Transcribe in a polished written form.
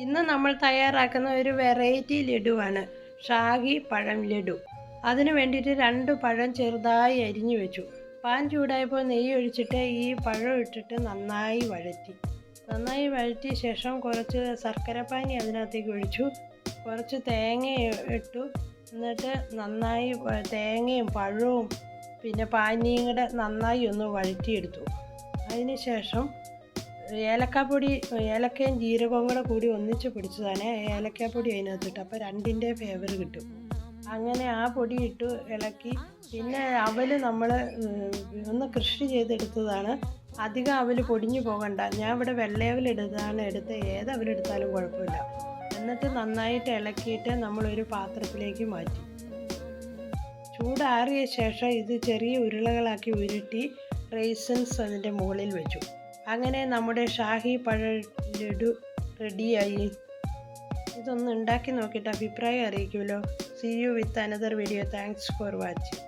ഇന്ന് നമ്മൾ തയ്യാറാക്കുന്ന ഒരു വെറൈറ്റി ലഡുവാണ് ഷാഹി പഴം ലഡു. അതിന് വേണ്ടിയിട്ട് 2 പഴം ചെറുതായി അരിഞ്ഞു വെച്ചു. പാൻ ചൂടായപ്പോൾ നെയ്യ് ഒഴിച്ചിട്ട് ഈ പഴം ഇട്ടിട്ട് നന്നായി വഴറ്റിയ ശേഷം കുറച്ച് ശർക്കരപ്പാനി അതിനകത്തേക്ക് ഒഴിച്ചു. കുറച്ച് തേങ്ങ ഇട്ടു. എന്നിട്ട് നന്നായി തേങ്ങയും പഴവും പിന്നെ പാനിയും കൂടെ നന്നായി ഒന്ന് വഴറ്റിയെടുത്തു. അതിന് ശേഷം ഏലക്കയും ജീരകവും കൂടി ഒന്നിച്ച് പൊടിച്ചതാണ്. ഏലക്കാപ്പൊടി അതിനകത്തിട്ട് അപ്പോൾ 2ൻ്റെ ഫ്ലേവർ കിട്ടും. അങ്ങനെ ആ പൊടി ഇട്ട് ഇളക്കി. പിന്നെ അവൽ നമ്മൾ ഒന്ന് കൃഷി ചെയ്തെടുത്തതാണ്. അധികം അവൽ പൊടിഞ്ഞു പോകണ്ട. ഞാൻ ഇവിടെ വെള്ളയവലെടുത്താണ് എടുത്തത്. ഏത് അവലെടുത്താലും കുഴപ്പമില്ല. എന്നിട്ട് നന്നായിട്ട് ഇളക്കിയിട്ട് നമ്മളൊരു പാത്രത്തിലേക്ക് മാറ്റി. ചൂടാറിയ ശേഷം ഇത് ചെറിയ ഉരുളകളാക്കി ഉരുട്ടി റൈസൻസ് അതിൻ്റെ മുകളിൽ വെച്ചു. അങ്ങനെ നമ്മുടെ ഷാഹി പഴ ലഡു റെഡിയായി. ഇതൊന്ന് ഉണ്ടാക്കി നോക്കിയിട്ട് അഭിപ്രായം അറിയിക്കുമല്ലോ. See you with another video. Thanks for watching.